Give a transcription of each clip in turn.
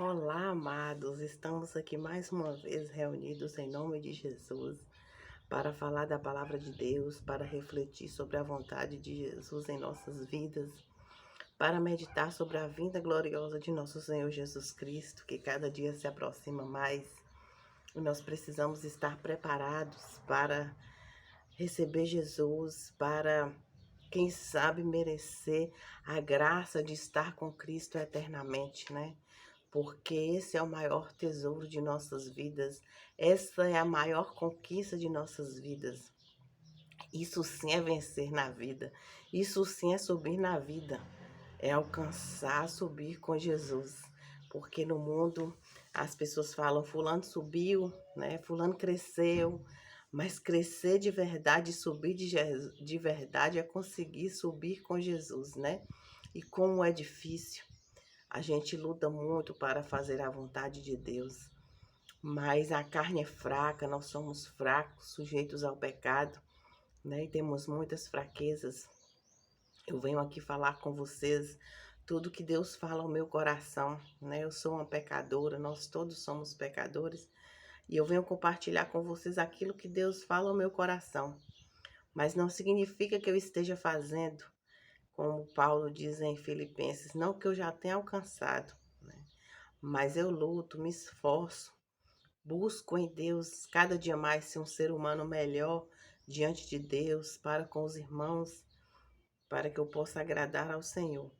Olá, amados. Estamos aqui mais uma vez reunidos em nome de Jesus para falar da palavra de Deus, para refletir sobre a vontade de Jesus em nossas vidas, para meditar sobre a vinda gloriosa de nosso Senhor Jesus Cristo, que cada dia se aproxima mais. E nós precisamos estar preparados para receber Jesus, para, quem sabe, merecer a graça de estar com Cristo eternamente, né? Porque esse é o maior tesouro de nossas vidas, essa é a maior conquista de nossas vidas. Isso sim é vencer na vida, isso sim é subir na vida, é alcançar, subir com Jesus. Porque no mundo as pessoas falam, fulano subiu, né? Fulano cresceu, mas crescer de verdade, subir de verdade é conseguir subir com Jesus, né? E como é difícil. A gente luta muito para fazer a vontade de Deus, mas a carne é fraca, nós somos fracos, sujeitos ao pecado, né? E temos muitas fraquezas. Eu venho aqui falar com vocês tudo que Deus fala ao meu coração, né? Eu sou uma pecadora, nós todos somos pecadores, e eu venho compartilhar com vocês aquilo que Deus fala ao meu coração. Mas não significa que eu esteja fazendo, como Paulo diz em Filipenses, não que eu já tenha alcançado, né? Mas eu luto, me esforço, busco em Deus cada dia mais ser um ser humano melhor diante de Deus, para com os irmãos, para que eu possa agradar ao Senhor.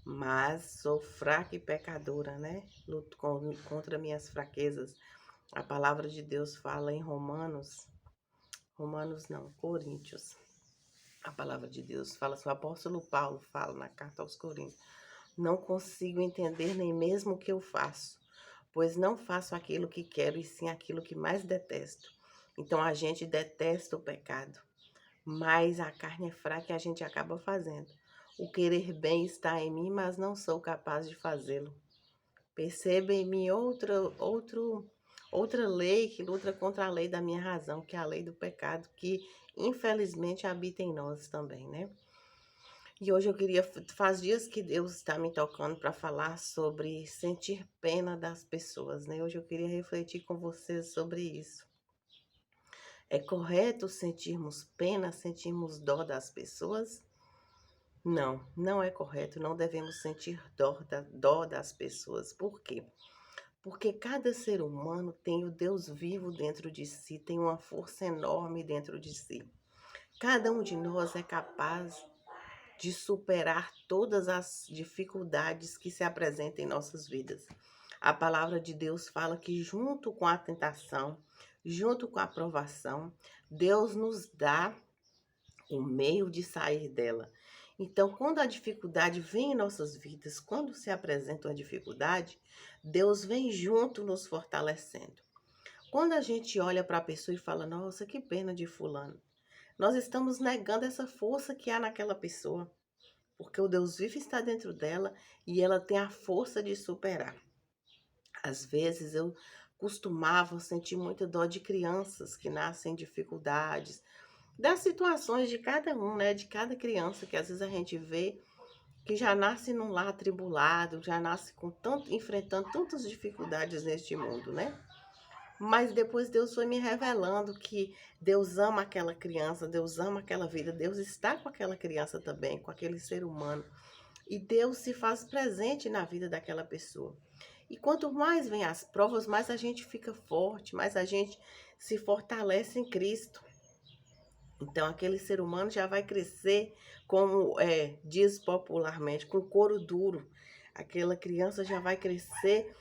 Mas sou fraca e pecadora, né? Luto contra minhas fraquezas. A palavra de Deus fala em Romanos não, Coríntios. A palavra de Deus fala, o apóstolo Paulo fala na carta aos Coríntios. Não consigo entender nem mesmo o que eu faço, pois não faço aquilo que quero e sim aquilo que mais detesto. Então a gente detesta o pecado, mas a carne é fraca e a gente acaba fazendo. O querer bem está em mim, mas não sou capaz de fazê-lo. Perceba em mim outra lei que luta contra a lei da minha razão, que é a lei do pecado, que infelizmente habita em nós também, né? E hoje eu queria, faz dias que Deus está me tocando para falar sobre sentir pena das pessoas, né? Hoje eu queria refletir com vocês sobre isso. É correto sentirmos pena, sentirmos dó das pessoas? Não, não é correto, não devemos sentir dó das pessoas. Por quê? Porque cada ser humano tem o Deus vivo dentro de si, tem uma força enorme dentro de si. Cada um de nós é capaz de superar todas as dificuldades que se apresentam em nossas vidas. A palavra de Deus fala que junto com a tentação, junto com a provação, Deus nos dá o meio de sair dela. Então, quando a dificuldade vem em nossas vidas, quando se apresenta uma dificuldade, Deus vem junto nos fortalecendo. Quando a gente olha para a pessoa e fala, nossa, que pena de fulano, nós estamos negando essa força que há naquela pessoa, porque o Deus vivo está dentro dela e ela tem a força de superar. Às vezes eu costumava sentir muita dor de crianças que nascem em dificuldades, das situações de cada um, né? De cada criança que às vezes a gente vê que já nasce num lar atribulado, já nasce com enfrentando tantas dificuldades neste mundo, né? Mas depois Deus foi me revelando que Deus ama aquela criança, Deus ama aquela vida, Deus está com aquela criança também, com aquele ser humano. E Deus se faz presente na vida daquela pessoa. E quanto mais vem as provas, mais a gente fica forte, mais a gente se fortalece em Cristo. Então, aquele ser humano já vai crescer, como diz popularmente, com couro duro. Aquela criança já vai crescer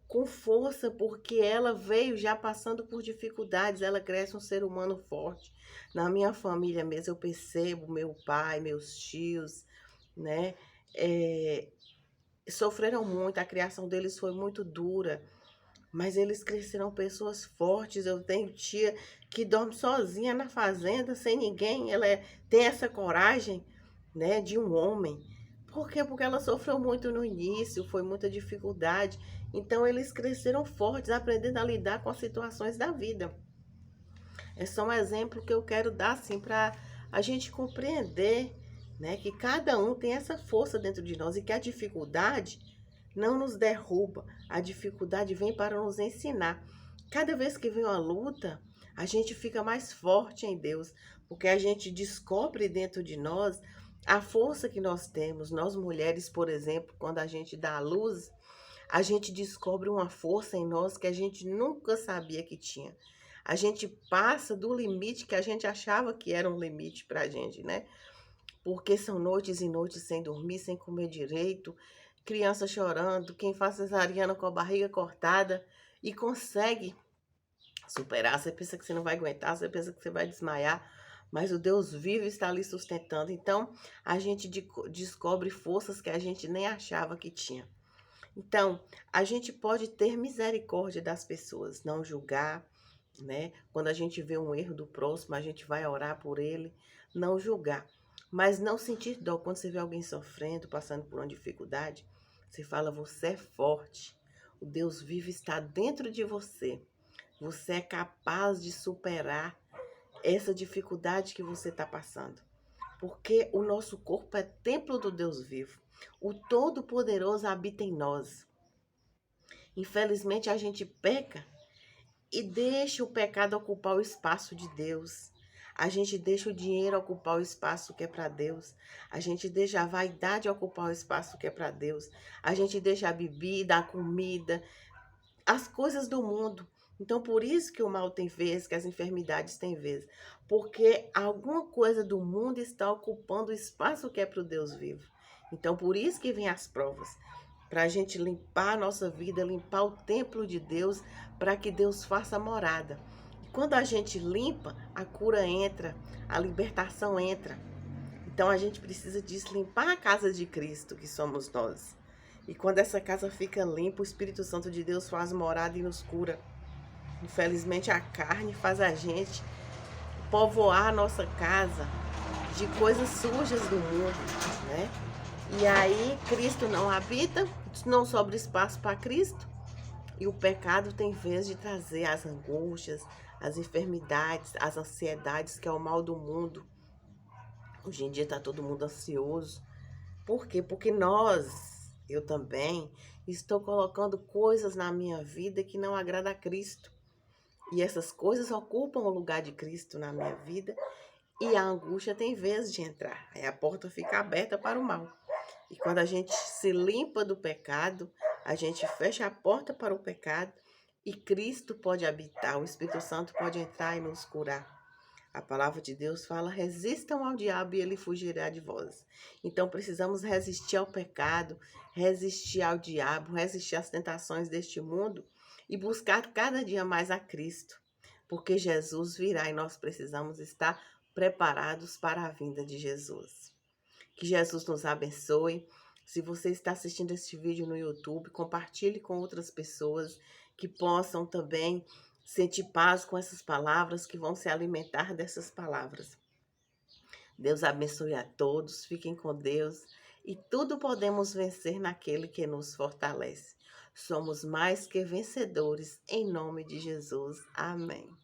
com força, porque ela veio já passando por dificuldades, ela cresce um ser humano forte. Na minha família mesmo, eu percebo meu pai, meus tios, né? Sofreram muito, a criação deles foi muito dura, mas eles cresceram pessoas fortes. Eu tenho tia que dorme sozinha na fazenda, sem ninguém. Ela tem essa coragem, né, de um homem. Por quê? Porque ela sofreu muito no início, foi muita dificuldade. Então eles cresceram fortes, aprendendo a lidar com as situações da vida. É só um exemplo que eu quero dar assim para a gente compreender, né, que cada um tem essa força dentro de nós e que a dificuldade não nos derruba. A dificuldade vem para nos ensinar. Cada vez que vem uma luta, a gente fica mais forte em Deus, porque a gente descobre dentro de nós a força que nós temos. Nós mulheres, por exemplo, quando a gente dá à luz, a gente descobre uma força em nós que a gente nunca sabia que tinha. A gente passa do limite que a gente achava que era um limite para a gente, né? Porque são noites e noites sem dormir, sem comer direito, criança chorando, quem faz cesariana com a barriga cortada e consegue superar. Você pensa que você não vai aguentar, você pensa que você vai desmaiar, mas o Deus vivo está ali sustentando. Então, a gente descobre forças que a gente nem achava que tinha. Então, a gente pode ter misericórdia das pessoas, não julgar, né? Quando a gente vê um erro do próximo, a gente vai orar por ele, não julgar, mas não sentir dó. Quando você vê alguém sofrendo, passando por uma dificuldade, você fala: você é forte, o Deus vivo está dentro de você, você é capaz de superar essa dificuldade que você está passando, porque o nosso corpo é templo do Deus vivo, o Todo-Poderoso habita em nós. Infelizmente, a gente peca e deixa o pecado ocupar o espaço de Deus. A gente deixa o dinheiro ocupar o espaço que é para Deus. A gente deixa a vaidade ocupar o espaço que é para Deus. A gente deixa a bebida, a comida, as coisas do mundo. Então, por isso que o mal tem vez, que as enfermidades têm vez. Porque alguma coisa do mundo está ocupando o espaço que é para o Deus vivo. Então, por isso que vem as provas. Para a gente limpar a nossa vida, limpar o templo de Deus, para que Deus faça morada. E quando a gente limpa, a cura entra, a libertação entra. Então a gente precisa disso, limpar a casa de Cristo, que somos nós. E quando essa casa fica limpa, o Espírito Santo de Deus faz morada e nos cura. Infelizmente, a carne faz a gente povoar a nossa casa de coisas sujas do mundo, né? E aí Cristo não habita, não sobra espaço para Cristo. E o pecado tem vez de trazer as angústias, as enfermidades, as ansiedades, que é o mal do mundo. Hoje em dia está todo mundo ansioso. Por quê? Porque eu também, estou colocando coisas na minha vida que não agrada a Cristo. E essas coisas ocupam o lugar de Cristo na minha vida. E a angústia tem vez de entrar. Aí a porta fica aberta para o mal. E quando a gente se limpa do pecado, a gente fecha a porta para o pecado e Cristo pode habitar, o Espírito Santo pode entrar e nos curar. A palavra de Deus fala: resistam ao diabo e ele fugirá de vós. Então precisamos resistir ao pecado, resistir ao diabo, resistir às tentações deste mundo e buscar cada dia mais a Cristo, porque Jesus virá e nós precisamos estar preparados para a vinda de Jesus. Que Jesus nos abençoe. Se você está assistindo este vídeo no YouTube, compartilhe com outras pessoas que possam também sentir paz com essas palavras, que vão se alimentar dessas palavras. Deus abençoe a todos, fiquem com Deus e tudo podemos vencer naquele que nos fortalece. Somos mais que vencedores em nome de Jesus. Amém.